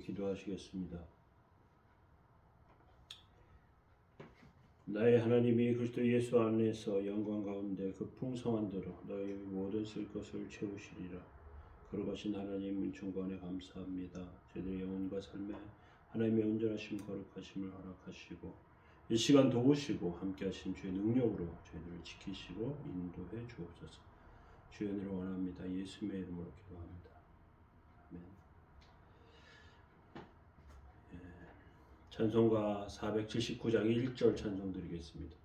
기도하시겠습니다. 나의 하나님이 그리스도 예수 안에서 영광 가운데 그 풍성한 대로 너희 모든 쓸 것을 채우시리라. 거룩하신 하나님 중간에 감사합니다. 저희들의 영혼과 삶에 하나님의 온전하심 거룩하심을 허락하시고 이 시간 도우시고 함께하신 주의 능력으로 저희들을 지키시고 인도해 주옵소서. 주의 은혜를 원합니다. 예수님의 이름으로 기도합니다. 아멘. 찬송가 479장 1절 찬송 드리겠습니다.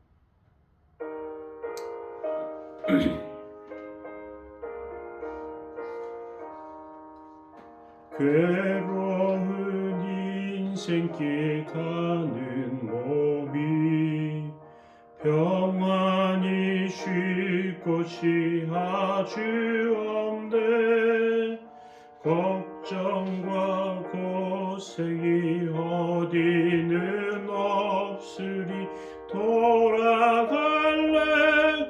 괴로운 인생길 가는 몸이 평안히 쉴 곳이 아주 없네. 걱정과 고생이 어디는 없으리. 돌아갈래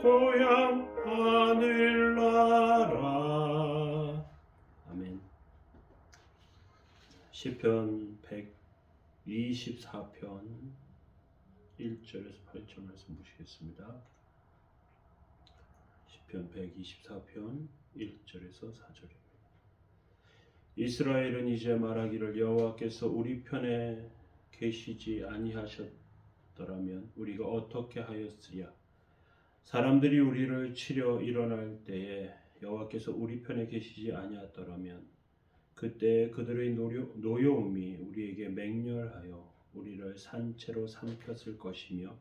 고향 하늘나라. 아멘. 시편 124편 1절에서 8절 말씀 보시겠습니다. 시편 124편 1절에서 4절입니다. 이스라엘은 이제 말하기를 여호와께서 우리 편에 계시지 아니하셨더라면 우리가 어떻게 하였으랴. 사람들이 우리를 치려 일어날 때에 여호와께서 우리 편에 계시지 아니하더라면 그때 그들의 노여움이 우리에게 맹렬하여 우리를 산채로 삼켰을 것이며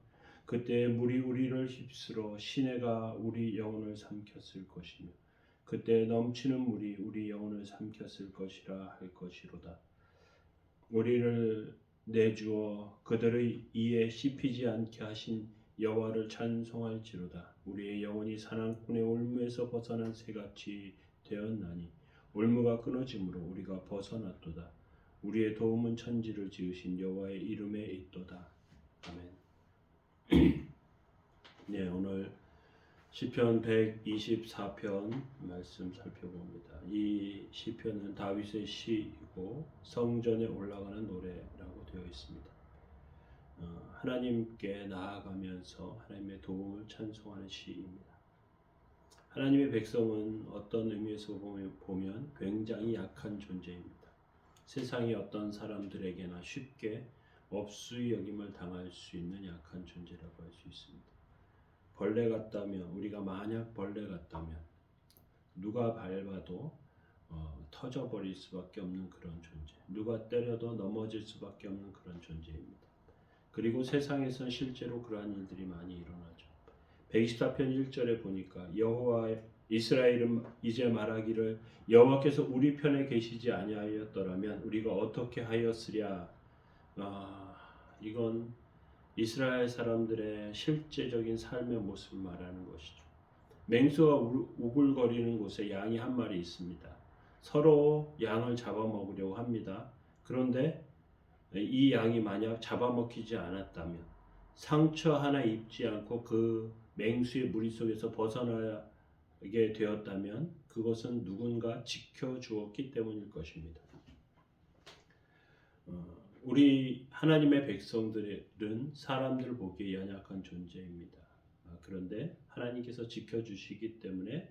그때 물이 우리를 휩쓸어 시내가 우리 영혼을 삼켰을 것이며 그때 넘치는 물이 우리 영혼을 삼켰을 것이라 할 것이로다. 우리를 내주어 그들의 이에 씹히지 않게 하신 여호와를 찬송할지로다. 우리의 영혼이 사냥꾼의 올무에서 벗어난 새같이 되었나니 올무가 끊어짐으로 우리가 벗어났도다. 우리의 도움은 천지를 지으신 여호와의 이름에 있도다. 아멘. 네, 오늘 시편 124편 말씀 살펴봅니다. 이 시편은 다윗의 시이고 성전에 올라가는 노래라고 되어 있습니다. 하나님께 나아가면서 하나님의 도움을 찬송하는 시입니다. 하나님의 백성은 어떤 의미에서 보면 굉장히 약한 존재입니다. 세상의 어떤 사람들에게나 쉽게 업수이 여김을 당할 수 있는 약한 존재라고 할 수 있습니다. 벌레 같다면, 우리가 만약 벌레 같다면 누가 밟아도 터져버릴 수밖에 없는 그런 존재, 누가 때려도 넘어질 수밖에 없는 그런 존재입니다. 그리고 세상에선 실제로 그러한 일들이 많이 일어나죠. 124편 1절에 보니까 여호와 이스라엘은 이제 말하기를 여호와께서 우리 편에 계시지 아니하였더라면 우리가 어떻게 하였으랴. 이건 이스라엘 사람들의 실제적인 삶의 모습을 말하는 것이죠. 맹수가 우글거리는 곳에 양이 한 마리 있습니다. 서로 양을 잡아먹으려고 합니다. 그런데 이 양이 만약 잡아먹히지 않았다면 상처 하나 입지 않고 그 맹수의 무리 속에서 벗어나게 되었다면 그것은 누군가 지켜주었기 때문일 것입니다. 우리 하나님의 백성들은 사람들 보기에 연약한 존재입니다. 그런데 하나님께서 지켜주시기 때문에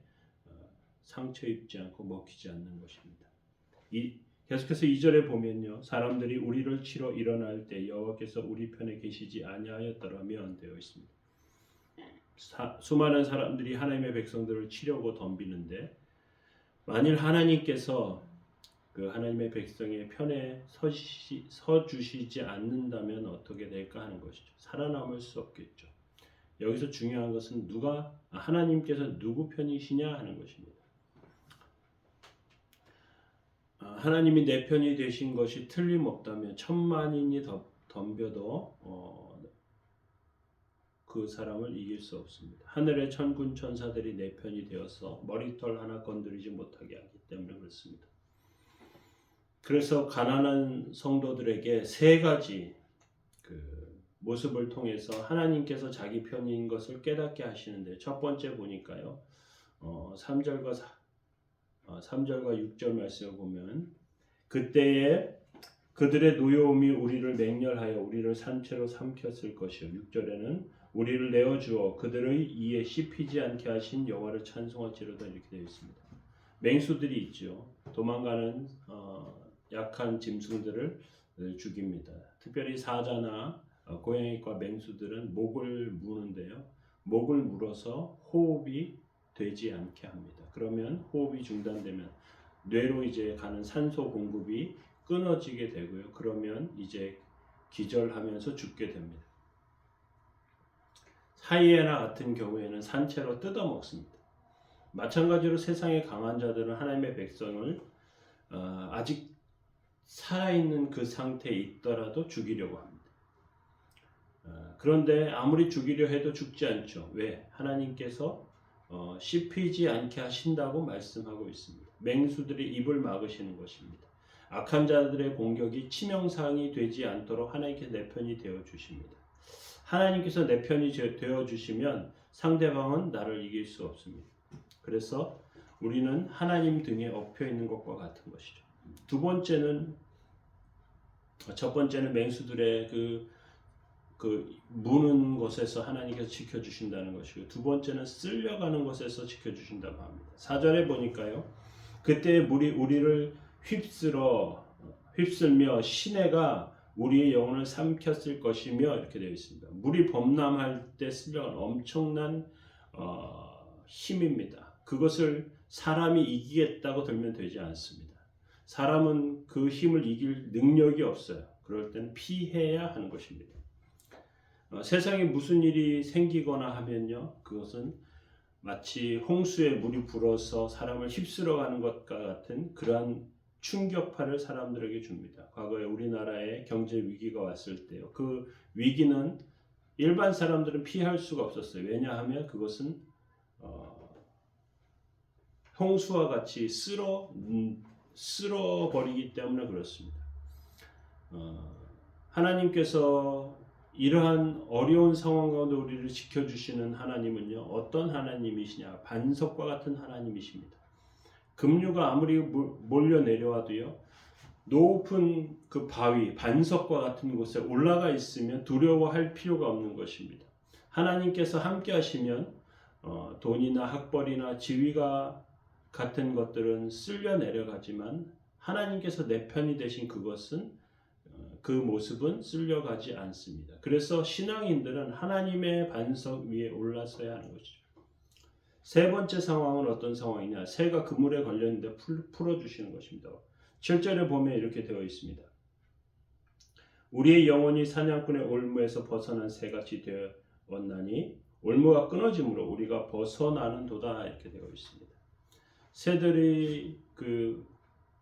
상처 입지 않고 먹히지 않는 것입니다. 계속해서 2절에 보면요. 사람들이 우리를 치러 일어날 때 여호와께서 우리 편에 계시지 아니하였더라면 되어 있습니다. 수많은 사람들이 하나님의 백성들을 치려고 덤비는데 만일 하나님께서 그 하나님의 백성의 편에 서주시지 않는다면 어떻게 될까 하는 것이죠. 살아남을 수 없겠죠. 여기서 중요한 것은 하나님께서 누구 편이시냐 하는 것입니다. 하나님이 내 편이 되신 것이 틀림없다면 천만인이 덤벼도 그 사람을 이길 수 없습니다. 하늘의 천군 천사들이 내 편이 되어서 머리털 하나 건드리지 못하게 하기 때문에 그렇습니다. 그래서 가난한 성도들에게 세 가지 모습을 통해서 하나님께서 자기 편인 것을 깨닫게 하시는데 첫 번째 보니까요. 3절과 6절 말씀을 보면 그때에 그들의 노여움이 우리를 맹렬하여 우리를 산채로 삼켰을 것이요. 6절에는 우리를 내어주어 그들의 이에 씹히지 않게 하신 여호와를 찬송할지로다 이렇게 되어 있습니다. 맹수들이 있죠. 도망가는 약한 짐승들을 죽입니다. 특별히 사자나 고양이과 맹수들은 목을 무는데요. 목을 물어서 호흡이 되지 않게 합니다. 그러면 호흡이 중단되면 뇌로 이제 가는 산소 공급이 끊어지게 되고요. 그러면 이제 기절하면서 죽게 됩니다. 하이에나 같은 경우에는 산채로 뜯어 먹습니다. 마찬가지로 세상의 강한 자들은 하나님의 백성을 아직 살아있는 그 상태에 있더라도 죽이려고 합니다. 그런데 아무리 죽이려 해도 죽지 않죠. 왜? 하나님께서 씹히지 않게 하신다고 말씀하고 있습니다. 맹수들이 입을 막으시는 것입니다. 악한 자들의 공격이 치명상이 되지 않도록 하나님께서 내 편이 되어 주십니다. 하나님께서 내 편이 되어 주시면 상대방은 나를 이길 수 없습니다. 그래서 우리는 하나님 등에 엎여 있는 것과 같은 것이죠. 첫 번째는 맹수들의 그 무는 것에서 하나님께서 지켜주신다는 것이고, 두 번째는 쓸려가는 것에서 지켜주신다고 합니다. 4절에 보니까요, 그때 물이 우리를 휩쓸며 시내가 우리의 영혼을 삼켰을 것이며 이렇게 되어 있습니다. 물이 범람할 때 쓸려가는 엄청난 힘입니다. 그것을 사람이 이기겠다고 들면 되지 않습니다. 사람은 그 힘을 이길 능력이 없어요. 그럴 때는 피해야 하는 것입니다. 세상에 무슨 일이 생기거나 하면요, 그것은 마치 홍수에 물이 불어서 사람을 휩쓸어가는 것과 같은 그러한 충격파를 사람들에게 줍니다. 과거에 우리나라에 경제 위기가 왔을 때요, 그 위기는 일반 사람들은 피할 수가 없었어요. 왜냐하면 그것은 홍수와 같이 쓸어버리기 때문에 그렇습니다. 하나님께서 이러한 어려운 상황 가운데 우리를 지켜주시는 하나님은요, 어떤 하나님이시냐? 반석과 같은 하나님이십니다. 급류가 아무리 몰려 내려와도요, 높은 그 바위, 반석과 같은 곳에 올라가 있으면 두려워할 필요가 없는 것입니다. 하나님께서 함께 하시면 돈이나 학벌이나 지위가 같은 것들은 쓸려 내려가지만 하나님께서 내 편이 되신 그것은 그 모습은 쓸려가지 않습니다. 그래서 신앙인들은 하나님의 반석 위에 올라서야 하는 것이죠. 세 번째 상황은 어떤 상황이냐? 새가 그물에 걸렸는데 풀어주시는 것입니다. 7절에 보면 이렇게 되어 있습니다. 우리의 영혼이 사냥꾼의 올무에서 벗어난 새같이 되었나니 올무가 끊어짐으로 우리가 벗어나는 도다 이렇게 되어 있습니다. 새들이 그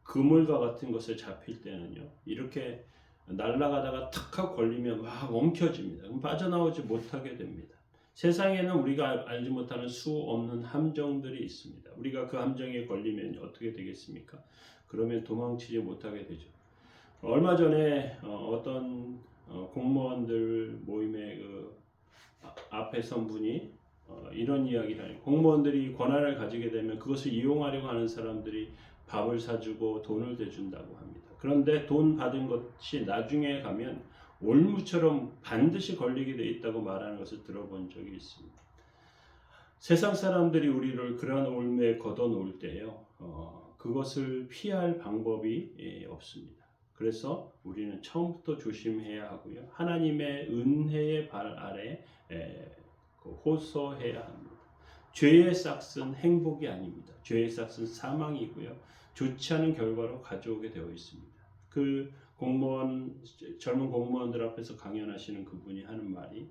그물과 같은 것에 잡힐 때는요, 이렇게 날아가다가 탁 하고 걸리면 막 엉켜집니다. 그럼 빠져나오지 못하게 됩니다. 세상에는 우리가 알지 못하는 수 없는 함정들이 있습니다. 우리가 그 함정에 걸리면 어떻게 되겠습니까? 그러면 도망치지 못하게 되죠. 얼마 전에 어떤 공무원들 모임의 그 앞에 선 분이 이런 이야기를 하요. 공무원들이 권한을 가지게 되면 그것을 이용하려고 하는 사람들이 밥을 사주고 돈을 대준다고 합니다. 그런데 돈 받은 것이 나중에 가면 올무처럼 반드시 걸리게 돼 있다고 말하는 것을 들어본 적이 있습니다. 세상 사람들이 우리를 그러한 올무에 걷어놓을 때요, 그것을 피할 방법이 없습니다. 그래서 우리는 처음부터 조심해야 하고요, 하나님의 은혜의 발 아래 호소해야 합니다. 죄의 싹은 행복이 아닙니다. 죄의 싹은 사망이고요, 좋지 않은 결과로 가져오게 되어 있습니다. 그 젊은 공무원들 앞에서 강연하시는 그분이 하는 말이,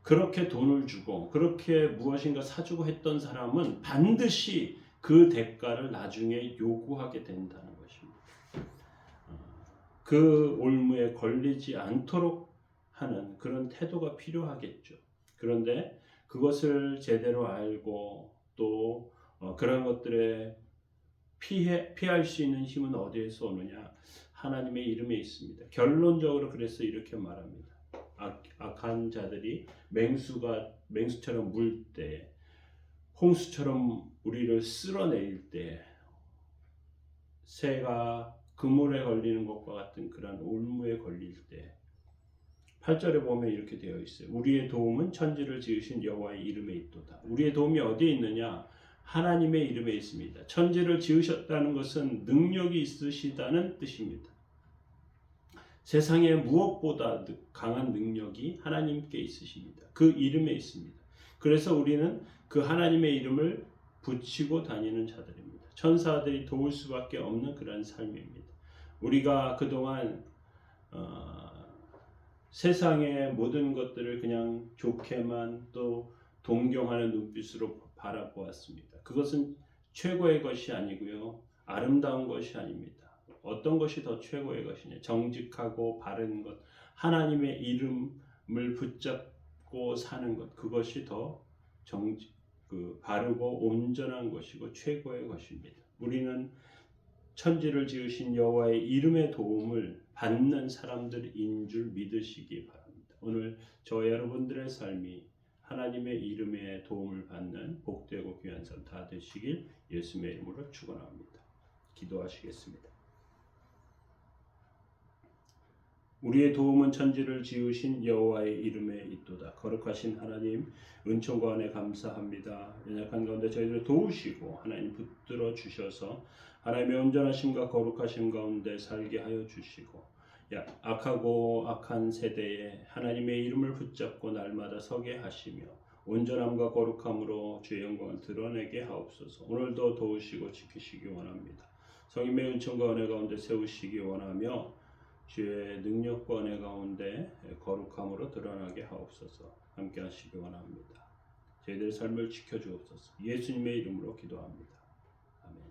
그렇게 돈을 주고 그렇게 무엇인가 사주고 했던 사람은 반드시 그 대가를 나중에 요구하게 된다는 것입니다. 그 올무에 걸리지 않도록 하는 그런 태도가 필요하겠죠. 그런데 그것을 제대로 알고 또 그런 것들에 피할 수 있는 힘은 어디에서 오느냐? 하나님의 이름에 있습니다. 결론적으로 그래서 이렇게 말합니다. 악한 자들이 맹수처럼 물 때, 홍수처럼 우리를 쓸어내릴 때, 새가 그물에 걸리는 것과 같은 그런 올무에 걸릴 때 8절에 보면 이렇게 되어 있어요. 우리의 도움은 천지를 지으신 여호와의 이름에 있도다. 우리의 도움이 어디에 있느냐? 하나님의 이름에 있습니다. 천지를 지으셨다는 것은 능력이 있으시다는 뜻입니다. 세상에 무엇보다 강한 능력이 하나님께 있으십니다. 그 이름에 있습니다. 그래서 우리는 그 하나님의 이름을 붙이고 다니는 자들입니다. 천사들이 도울 수밖에 없는 그런 삶입니다. 우리가 그동안 세상의 모든 것들을 그냥 좋게만 또 동경하는 눈빛으로 바라보았습니다. 그것은 최고의 것이 아니고요. 아름다운 것이 아닙니다. 어떤 것이 더 최고의 것이냐? 정직하고 바른 것, 하나님의 이름을 붙잡고 사는 것, 그것이 더 바르고 온전한 것이고 최고의 것입니다. 우리는 천지를 지으신 여호와의 이름의 도움을 받는 사람들인 줄 믿으시기 바랍니다. 오늘 저와 여러분들의 삶이 하나님의 이름의 도움을 받는 복되고 귀한 삶 다 되시길 예수님의 이름으로 축원합니다. 기도하시겠습니다. 우리의 도움은 천지를 지으신 여호와의 이름에 있도다. 거룩하신 하나님, 은총과 은혜 감사합니다. 연약한 가운데 저희들을 도우시고 하나님 붙들어 주셔서 하나님의 온전하심과 거룩하심 가운데 살게 하여 주시고 악하고 악한 세대에 하나님의 이름을 붙잡고 날마다 서게 하시며 온전함과 거룩함으로 주의 영광을 드러내게 하옵소서. 오늘도 도우시고 지키시기 원합니다. 성님의 은총과 은혜 가운데 세우시기 원하며 주의 능력과 은혜 가운데 거룩함으로 드러나게 하옵소서. 함께 하시기 원합니다. 저희들의 삶을 지켜주옵소서. 예수님의 이름으로 기도합니다. 아멘.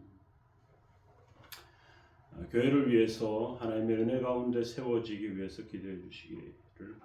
교회를 위해서 하나님의 은혜 가운데 세워지기 위해서 기도해 주시기를